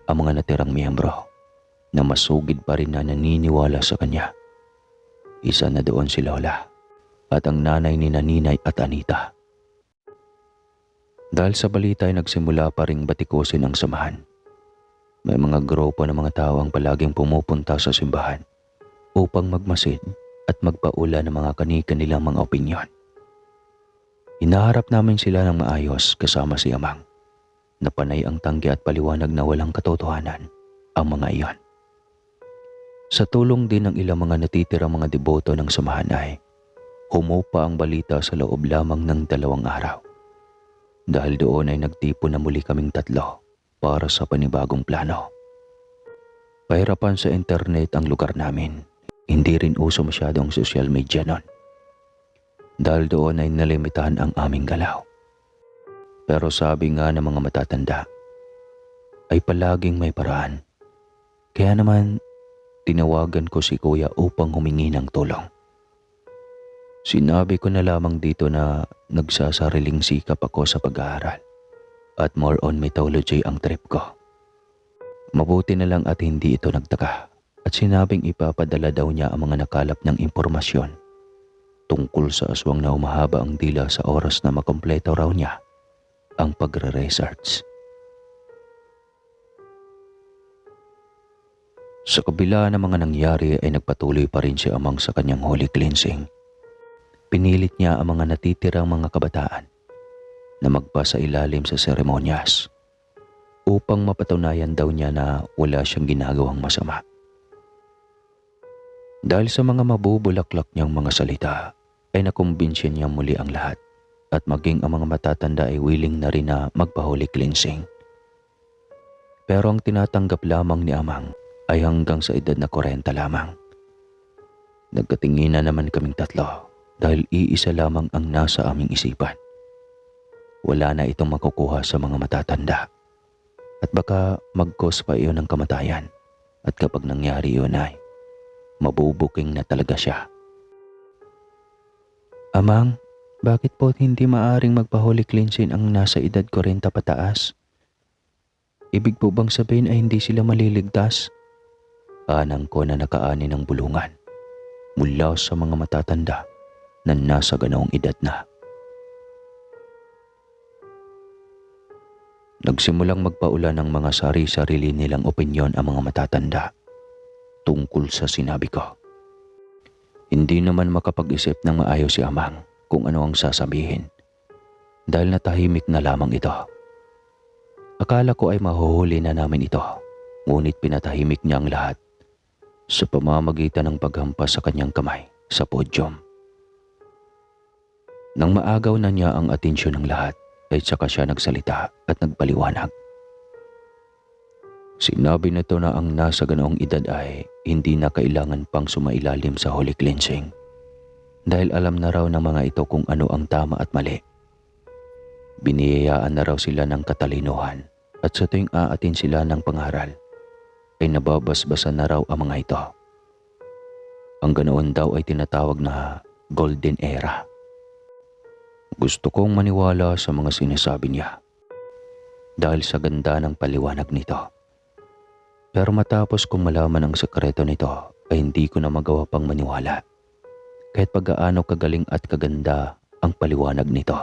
ang mga natirang miyembro na masugid pa rin na naniniwala sa kanya. Isa na doon si Lola at ang nanay ni Ninay at Anita. Dahil sa balita ay nagsimula pa ring batikusin ang samahan. May mga grupo ng mga tao ang palaging pumupunta sa simbahan upang magmasid at magpaula ng mga kani-kanilang mga opinyon. Hinaharap namin sila ng maayos kasama si Amang na panay ang tanggi at paliwanag na walang katotohanan ang mga iyon. Sa tulong din ng ilang mga natitirang mga deboto ng samahan ay humupa ang balita sa loob lamang ng 2 araw. Dahil doon ay nagtipon na muli kaming 3 para sa panibagong plano. Pahirapan sa internet ang lugar namin. Hindi rin uso masyadong social media nun. Dahil doon ay nalimitahan ang aming galaw. Pero sabi nga ng mga matatanda, ay palaging may paraan. Kaya naman, tinawagan ko si Kuya upang humingi ng tulong. Sinabi ko na lamang dito na nagsasariling sikap ako sa pag-aaral at more on mythology ang trip ko. Mabuti na lang at hindi ito nagtaka at sinabing ipapadala daw niya ang mga nakalap ng impormasyon tungkol sa aswang na humahaba ang dila sa oras na makompleto raw niya ang pagre-research. Sa kabila ng mga nangyari ay nagpatuloy pa rin si Amang sa kanyang holy cleansing. Pinilit niya ang mga natitirang mga kabataan na magpasa ilalim sa seremonyas upang mapatunayan daw niya na wala siyang ginagawang masama. Dahil sa mga mabubulaklak niyang mga salita ay nakumbinsya niya muli ang lahat at maging ang mga matatanda ay willing na rin na magpa-holy cleansing. Pero ang tinatanggap lamang ni Amang ay hanggang sa edad na 40 lamang. Nagkatinginan naman kaming 3 dahil iisa lamang ang nasa aming isipan. Wala na itong makukuha sa mga matatanda at baka mag-cause pa iyon ng kamatayan at kapag nangyari yun ay mabubuking na talaga siya. Amang, bakit po hindi maaring magpa-holy cleansing ang nasa edad 40 pataas? Ibig po bang sabihin ay hindi sila maliligtas? Anang ko na nakaani ng bulungan mula sa mga matatanda na nasa ganoong edad na. Nagsimulang magpaula ng mga sari-sarili nilang opinyon ang mga matatanda tungkol sa sinabi ko. Hindi naman makapag-isip ng maayos si Amang kung ano ang sasabihin dahil natahimik na lamang ito. Akala ko ay mahuhuli na namin ito, ngunit pinatahimik niya ang lahat sa pamamagitan ng paghampas sa kanyang kamay sa podyum. Nang maagaw na niya ang atensyon ng lahat, ay saka siya nagsalita at nagpaliwanag. Sinabi nito na ang nasa ganoong edad ay hindi na kailangan pang sumailalim sa holy cleansing dahil alam na raw ng mga ito kung ano ang tama at mali. Biniyayaan na raw sila ng katalinuhan at sa tuwing aatin sila ng pangaral ay nababasbasan na raw ang mga ito. Ang ganoon daw ay tinatawag na golden era. Gusto kong maniwala sa mga sinasabi niya dahil sa ganda ng paliwanag nito. Pero matapos kong malaman ang sekreto nito ay hindi ko na magawa pang maniwala kahit pag-aano kagaling at kaganda ang paliwanag nito.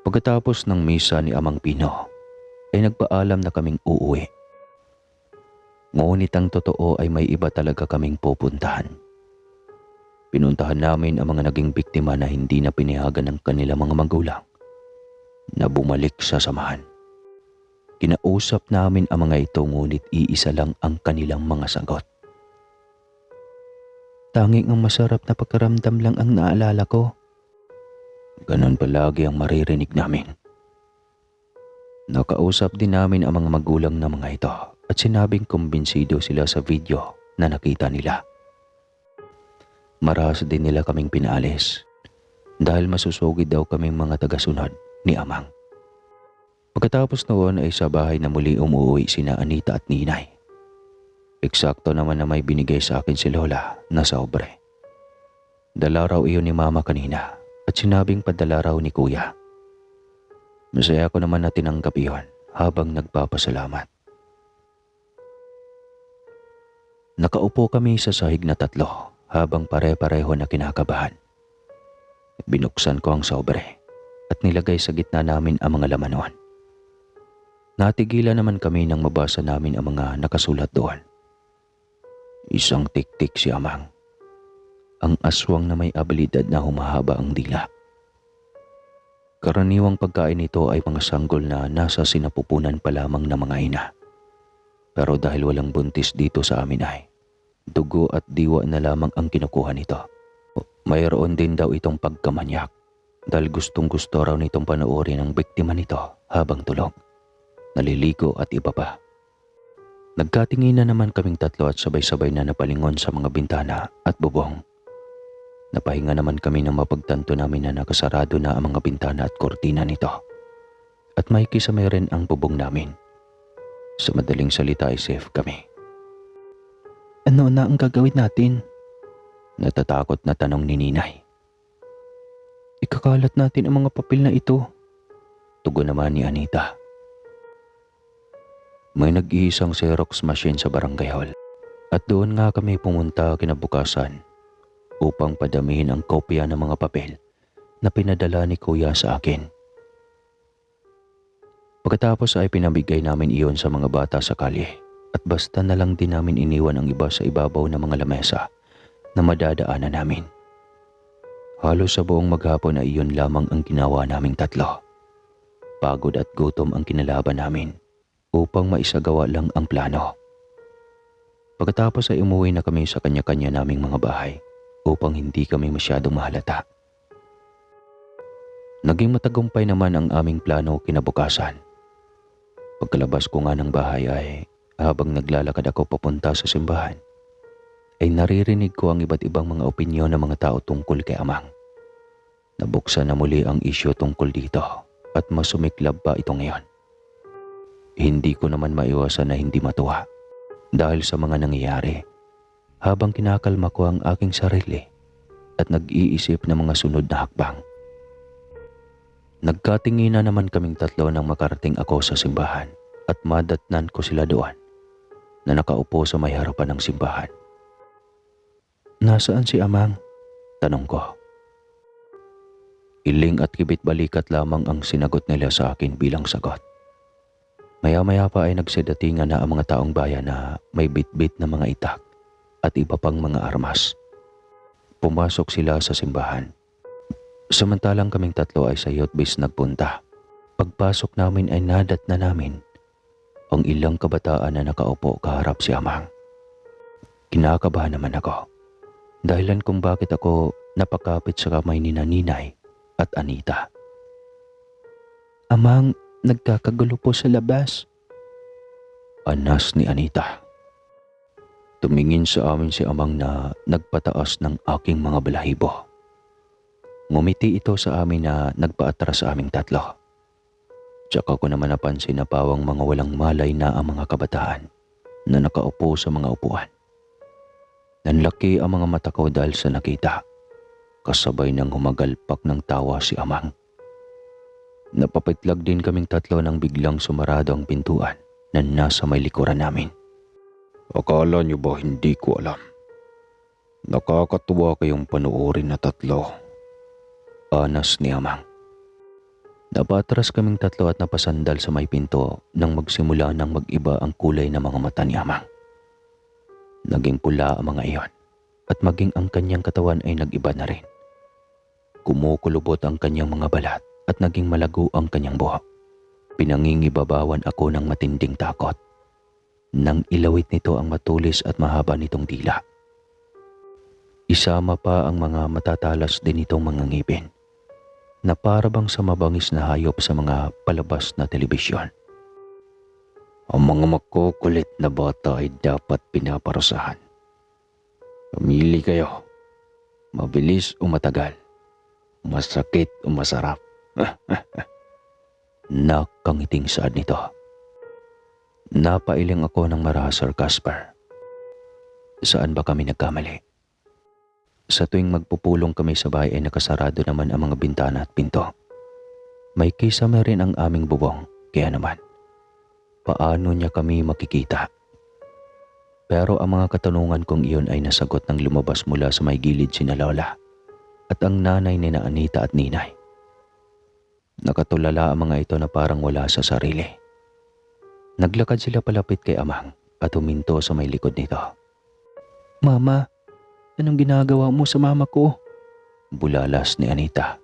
Pagkatapos ng misa ni Amang Pino ay nagpaalam na kaming uuwi. Ngunit ang totoo ay may iba talaga kaming pupuntahan. Pinuntahan namin ang mga naging biktima na hindi na pinayagan ng kanilang mga magulang na bumalik sa samahan. Kinausap namin ang mga ito ngunit iisa lang ang kanilang mga sagot. Tanging ang masarap na pakiramdam lang ang naalala ko. Ganon palagi ang maririnig namin. Nakausap din namin ang mga magulang ng mga ito at sinabing kumbinsido sila sa video na nakita nila. Marahas din nila kaming pinaalis dahil masusugid daw kaming mga tagasunod ni Amang. Pagkatapos noon ay sa bahay na muli umuwi sina Anita at Ninay. Eksakto naman na may binigay sa akin si Lola na sobre. Dala raw iyon ni Mama kanina at sinabing padala raw ni Kuya. Masaya ko naman na tinanggap iyon habang nagpapasalamat. Nakaupo kami sa sahig na tatlo habang pare-pareho na kinakabahan. Binuksan ko ang sobre at nilagay sa gitna namin ang mga laman noon. Natigilan naman kami nang mabasa namin ang mga nakasulat doon. Isang tiktik si Amang. Ang aswang na may abilidad na humahaba ang dila. Karaniwang pagkain nito ay mga sanggol na nasa sinapupunan pa lamang ng mga ina. Pero dahil walang buntis dito sa amin ay dugo at diwa na lamang ang kinukuha nito. Mayroon din daw itong pagkamanyak dahil gustong-gusto raw nitong panoorin ang biktima nito habang tulog, naliligo at iba pa. Nagkatinginan naman kaming tatlo at sabay-sabay na napalingon sa mga bintana at bubong. Napahinga naman kami nang mapagtanto namin na nakasarado na ang mga bintana at kortina nito. At may kisame rin ang bubong namin. Sa madaling salita ay safe kami. Ano na ang gagawin natin? Natatakot na tanong ni Ninay. Ikakalat natin ang mga papel na ito. Tugon naman ni Anita. May nag-iisang Xerox machine sa barangay hall at doon nga kami pumunta kinabukasan upang padamihin ang kopya ng mga papel na pinadala ni Kuya sa akin. Pagkatapos ay pinabigay namin iyon sa mga bata sa kalye at basta na lang din namin iniwan ang iba sa ibabaw ng mga lamesa na madadaanan namin. Halos sa buong maghapon ay iyon lamang ang ginawa naming tatlo. Pagod at gutom ang kinalaban namin upang maisagawa lang ang plano. Pagkatapos ay umuwi na kami sa kanya-kanya naming mga bahay upang hindi kami masyadong mahalata. Naging matagumpay naman ang aming plano kinabukasan. Pagkalabas ko nga ng bahay ay habang naglalakad ako papunta sa simbahan, ay naririnig ko ang iba't ibang mga opinyon ng mga tao tungkol kay Amang. Nabuksan na muli ang isyu tungkol dito at mas sumiklab pa ito ngayon. Hindi ko naman maiwasan na hindi matuwa dahil sa mga nangyayari habang kinakalma ko ang aking sarili at nag-iisip ng mga sunod na hakbang. Nagkatingina naman kaming tatlo nang makarating ako sa simbahan at madatnan ko sila doon na nakaupo sa may harapan ng simbahan. Nasaan si Amang? Tanong ko. Iling at kibit balikat lamang ang sinagot nila sa akin bilang sagot. Maya-maya pa ay nagsedatingan na ang mga taong bayan na may bit-bit na mga itak at iba pang mga armas. Pumasok sila sa simbahan. Samantalang kaming tatlo ay sa youth base nagpunta Pagpasok namin ay nadat na namin ang ilang kabataan na nakaupo kaharap si Amang. Kinakabahan naman ako. Dahilan kung bakit ako napakapit sa kamay ni Ninay at Anita. Amang, nagkakagulo po sa labas. Anas ni Anita. Tumingin sa amin si Amang na nagpataas ng aking mga balahibo. Ngumiti ito sa amin na nagpaatras sa aming tatlo. Tsaka ko naman napansin na pawang mga walang malay na ang mga kabataan na nakaupo sa mga upuan. Nanlaki ang mga mata ko dahil sa nakita. Kasabay ng humagalpak ng tawa si Amang. Napapitlag din kaming tatlo nang biglang sumarado ang pintuan na nasa may likuran namin. Akala niyo ba hindi ko alam? Nakakatuwa kayong panoorin na tatlo. Anas ni Amang. Napatras kaming tatlo at napasandal sa may pinto nang magsimula ng mag-iba ang kulay ng mga mata ni Amang. Naging pula ang mga iyon at maging ang kanyang katawan ay nag-iba na rin. Kumukulubot ang kanyang mga balat at naging malago ang kanyang buhok. Pinangingibabawan ako ng matinding takot. Nang ilawit nito ang matulis at mahaba nitong dila. Isama pa ang mga matatalas din nitong mga ngipin na para bang sa mabangis na hayop sa mga palabas na telebisyon. Ang mga makukulit na bata ay dapat pinaparusahan. Pumili kayo. Mabilis o matagal. Masakit o masarap. Nakangiting saad nito. Napailing ako ng marahas, Sir Casper. Saan ba kami nagkamali? Sa tuwing magpupulong kami sa bahay ay nakasarado naman ang mga bintana at pinto. May kisame rin ang aming bubong, kaya naman, paano niya kami makikita? Pero ang mga katanungan kong iyon ay nasagot ng lumabas mula sa may gilid sina Lola at ang nanay ni na Anita at Ninay. Nakatulala ang mga ito na parang wala sa sarili. Naglakad sila palapit kay Amang at huminto sa may likod nito. Mama, anong ginagawa mo sa mama ko? Bulalas ni Anita.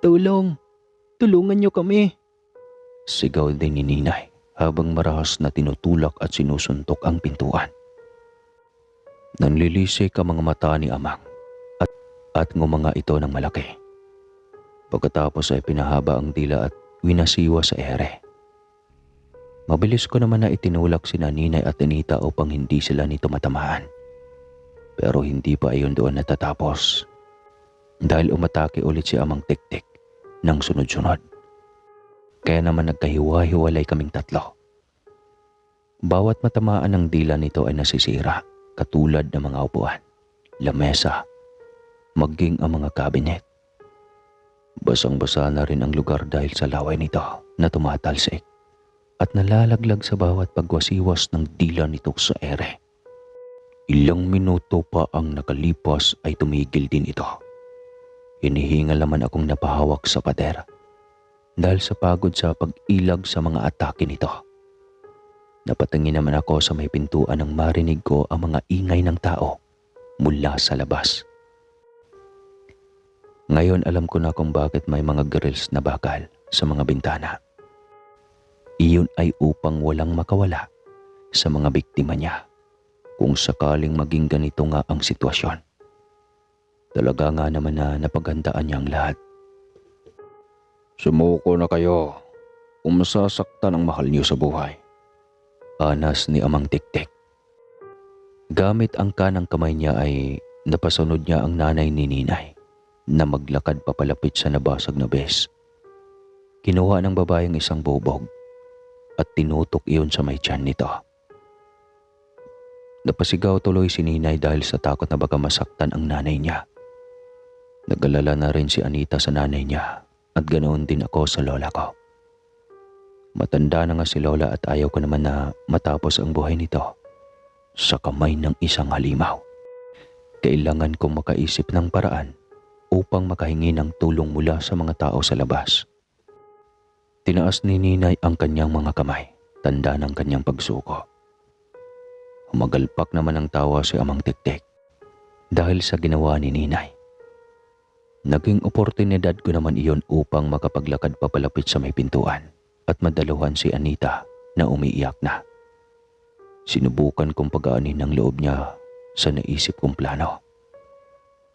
Tulong! Tulungan niyo kami! Sigaw din ni Ninay habang marahas na tinutulak at sinusuntok ang pintuan. Nanlilisik ang mga mata ni Amang at ngumanga ito ng malaki. Pagkatapos ay pinahaba ang dila at winasiwa sa ere. Mabilis ko naman na itinulak sina Ninay at Anita upang hindi sila nito matamaan. Pero hindi pa ayon doon natatapos. Dahil umatake ulit si Amang Tiktik ng sunod-sunod. Kaya naman nagkahiwa-hiwalay kaming tatlo. Bawat matamaan ng dila nito ay nasisira, katulad ng mga upuan, lamesa, maging ang mga kabinet. Basang-basa na rin ang lugar dahil sa laway nito na tumatalsik at nalalaglag sa bawat pagwasiwas ng dila nito sa ere. Ilang minuto pa ang nakalipas ay tumigil din ito. Hinihingal naman akong napahawak sa pader dahil sa pagod sa pag-ilag sa mga atake nito. Napatingin naman ako sa may pintuan nang marinig ko ang mga ingay ng tao mula sa labas. Ngayon alam ko na kung bakit may mga grills na bakal sa mga bintana. Iyon ay upang walang makawala sa mga biktima niya kung sakaling maging ganito nga ang sitwasyon. Talaga nga naman na napaghandaan niya ang lahat. Sumuko na kayo kung masasaktan ang mahal niyo sa buhay. Anas ni Amang Tiktik. Gamit ang kanang kamay niya ay napasunod niya ang nanay ni Ninay na maglakad papalapit sa nabasag na bes. Kinuha ng babaeng isang bubog at tinutok iyon sa may tiyan nito. Napasigaw tuloy si Ninay dahil sa takot na baka masaktan ang nanay niya. Nag-alala na rin si Anita sa nanay niya at ganoon din ako sa lola ko. Matanda na nga si Lola at ayaw ko naman na matapos ang buhay nito sa kamay ng isang halimaw. Kailangan kong makaisip ng paraan upang makahingi ng tulong mula sa mga tao sa labas. Tinaas ni Ninay ang kanyang mga kamay, tanda ng kanyang pagsuko. Humagalpak naman ang tawa si Amang Tiktik dahil sa ginawa ni Ninay. Naging oportunidad ko naman iyon upang makapaglakad papalapit sa may pintuan at madaluhan si Anita na umiiyak na. Sinubukan kong pagaanin ang loob niya sa naisip kong plano.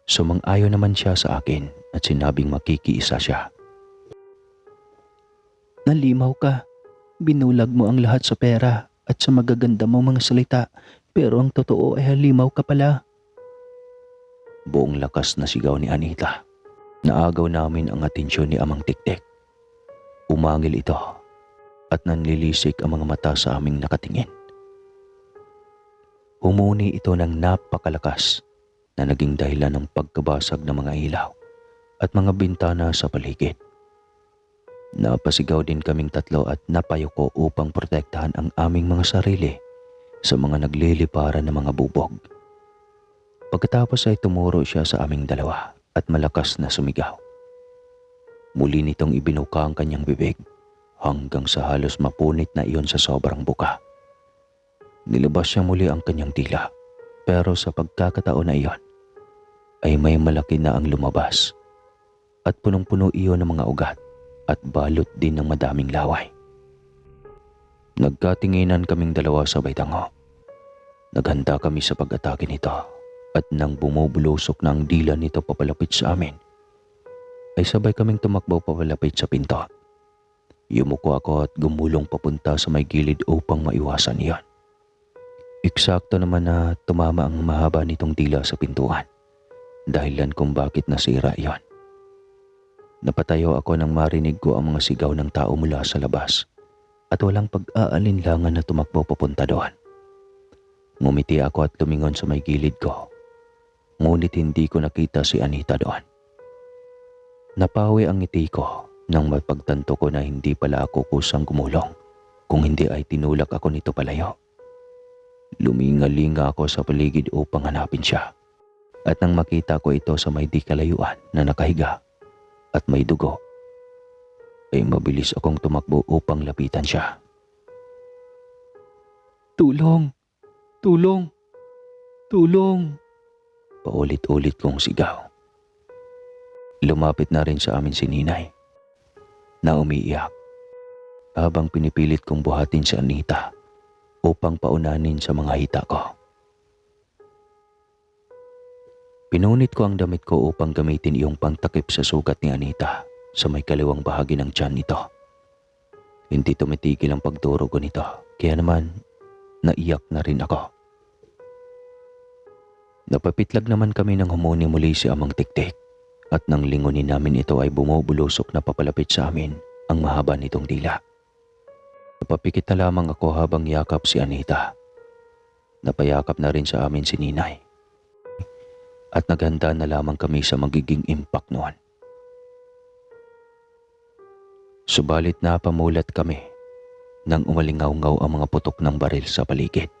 Sumang-ayon naman siya sa akin at sinabing makikiisa siya. Nalimaw ka. Binulag mo ang lahat sa pera at sa magaganda mong mga salita, pero ang totoo ay halimaw ka pala. Buong lakas na sigaw ni Anita. Naagaw namin ang atensyon ni Amang Tiktik. Umangil ito at nanlilisik ang mga mata sa aming nakatingin. Humuni ito ng napakalakas na naging dahilan ng pagkabasag ng mga ilaw at mga bintana sa paligid. Napasigaw din kaming tatlo at napayuko upang protektahan ang aming mga sarili sa mga nagliliparan ng mga bubog. Pagkatapos ay tumuro siya sa aming dalawa at malakas na sumigaw. Muli nitong ibinuka ang kanyang bibig hanggang sa halos mapunit na iyon sa sobrang buka. Nilabas niya muli ang kanyang dila, pero sa pagkakataon na iyon ay may malaki na ang lumabas at punong-puno iyon ng mga ugat at balot din ng madaming laway. Nagkatinginan kaming dalawa sabay tango. Naghanda kami sa pag-atake nito at nang bumubulusok na ang dila nito papalapit sa amin, ay sabay kaming tumakbo papalapit sa pinto. Yumuko ako at gumulong papunta sa may gilid upang maiwasan iyon. Eksakto naman na tumama ang mahaba nitong dila sa pintuan, dahilan kung bakit nasira iyon. Napatayo ako nang marinig ko ang mga sigaw ng tao mula sa labas at walang pag-aalinlangan na tumakbo papunta doon. Ngumiti ako at lumingon sa may gilid ko, ngunit hindi ko nakita si Anita doon. Napawi ang ngiti ko nang mapagtanto ko na hindi pala ako kusang gumulong, kung hindi ay tinulak ako nito palayo. Luminga-linga ako sa paligid upang hanapin siya, at nang makita ko ito sa may di kalayuan na nakahiga at may dugo, ay mabilis akong tumakbo upang lapitan siya. Tulong! Tulong! Tulong! Paulit-ulit kong sigaw. Lumapit na rin sa amin si Ninay na umiiyak habang pinipilit kong buhatin si Anita upang paunanin sa mga hita ko. Pinunit ko ang damit ko upang gamitin iyong pangtakip sa sugat ni Anita sa may kaliwang bahagi ng tiyan nito. Hindi tumitigil ang pagduro ko nito, kaya naman naiyak na rin ako. Napapitlag naman kami nang humuni muli si Amang Tiktik at nang lingunin namin ito ay bumubulusok na papalapit sa amin ang mahaba nitong dila. Napapikit na lamang ako habang yakap si Anita. Napayakap na rin sa amin si Ninay. At naghanda na lamang kami sa magiging impact noon. Subalit napamulat kami nang umalingaw-ngaw ang mga putok ng baril sa paligid.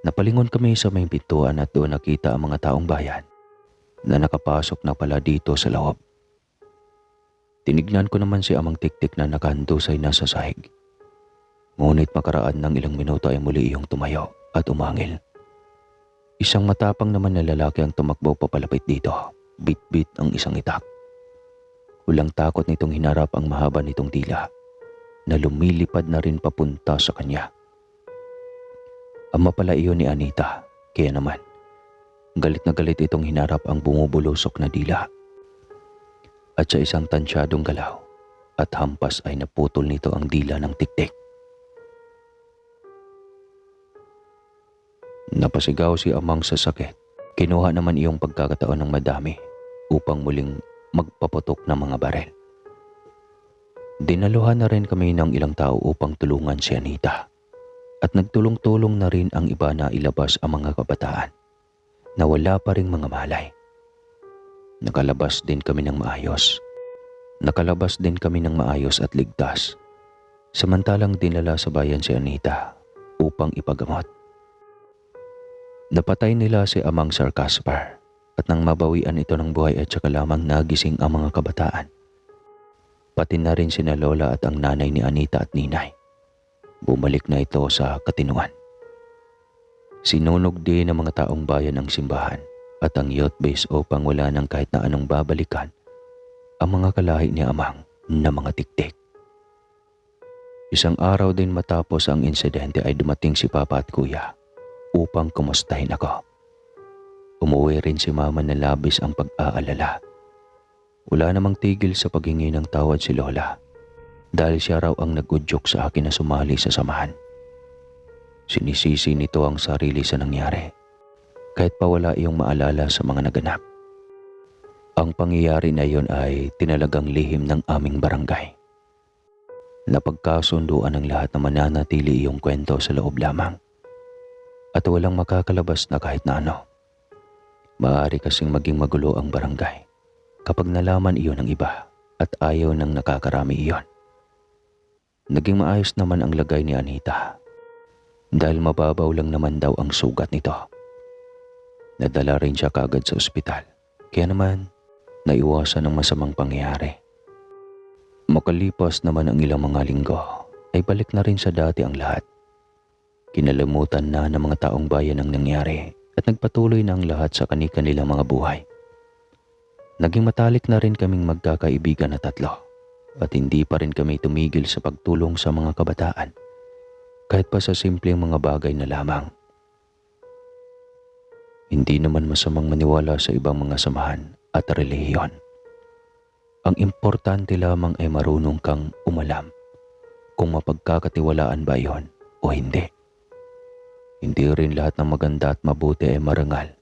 Napalingon kami sa may pintuan at doon nakita ang mga taong bayan na nakapasok na pala dito sa loob. Tinignan ko naman si Amang Tiktik na nakahandusay na sa sahig. Ngunit makaraan ng ilang minuto ay muli iyong tumayo at umangil. Isang matapang naman na lalaki ang tumakbo papalapit dito, bit-bit ang isang itak. Walang takot nitong hinarap ang mahaba nitong dila na lumilipad na rin papunta sa kanya. Ama pala iyon ni Anita, kaya naman galit na galit itong hinarap ang bumubulusok na dila. At sa isang tansyadong galaw at hampas ay naputol nito ang dila ng Tiktik. Napasigaw si Amang sa sakit. Kinuha naman iyong pagkakataon ng madami upang muling magpaputok ng mga barel. Dinaluhan na rin kami ng ilang tao upang tulungan si Anita. At nagtulong-tulong na rin ang iba na ilabas ang mga kabataan na wala pa ring mga malay. Nakalabas din kami ng maayos at ligtas. Samantalang dinala sa bayan si Anita upang ipagamot. Napatay nila si Amang Sir Caspar at nang mabawian ito ng buhay at saka lamang nagising ang mga kabataan. Pati na rin sina Lola at ang nanay ni Anita at Ninay. Bumalik na ito sa katinuan. Sinunog din ng mga taong bayan ang simbahan at ang youth base upang wala nang kahit na anong babalikan ang mga kalahi ni Amang na mga tiktik. Isang araw din matapos ang insidente ay dumating si Papa at Kuya upang kumustahin ako. Umuwi rin si Mama na labis ang pag-aalala. Wala namang tigil sa paghingi ng tawad si Lola dahil siya raw ang nag-udyok sa akin na sumali sa samahan. Sinisisi nito ang sarili sa nangyari kahit pa wala iyong maalala sa mga naganap. Ang pangyayari na iyon ay tinalagang lihim ng aming barangay. Napagkasunduan ng lahat na mananatili iyong kwento sa loob lamang at walang makakalabas na kahit na ano. Maaari kasing maging magulo ang barangay kapag nalaman iyon ng iba at ayaw nang nakakarami iyon. Naging maayos naman ang lagay ni Anita dahil mababaw lang naman daw ang sugat nito. Nadala rin siya kaagad sa ospital kaya naman naiwasan ang masamang pangyayari. Makalipas naman ang ilang mga linggo ay balik na rin sa dati ang lahat. Kinalimutan na ng mga taong bayan ang nangyari at nagpatuloy na ang lahat sa kani-kanilang mga buhay. Naging matalik na rin kaming magkakaibigan na tatlo at hindi pa rin kami tumigil sa pagtulong sa mga kabataan kahit pa sa simpleng mga bagay na lamang. Hindi naman masamang maniwala sa ibang mga samahan at relihiyon. Ang importante lamang ay marunong kang umalam kung mapagkakatiwalaan ba iyon o hindi. Hindi rin lahat ng maganda at mabuti ay marangal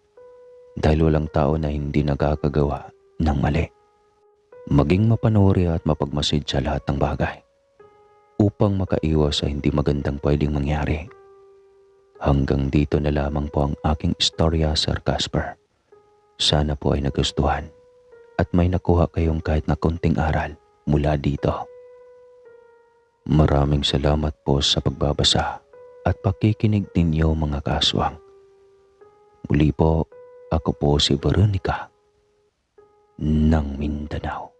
dahil walang tao na hindi nakakagawa ng mali. Maging mapanuri at mapagmasid sa lahat ng bagay upang makaiwas sa hindi magandang pwedeng mangyari. Hanggang dito na lamang po ang aking istorya, Sir Casper. Sana po ay nagustuhan at may nakuha kayong kahit na konting aral mula dito. Maraming salamat po sa pagbabasa at pakikinig ninyo mga kaswang. Muli po, ako po si Veronica ng Mindanao.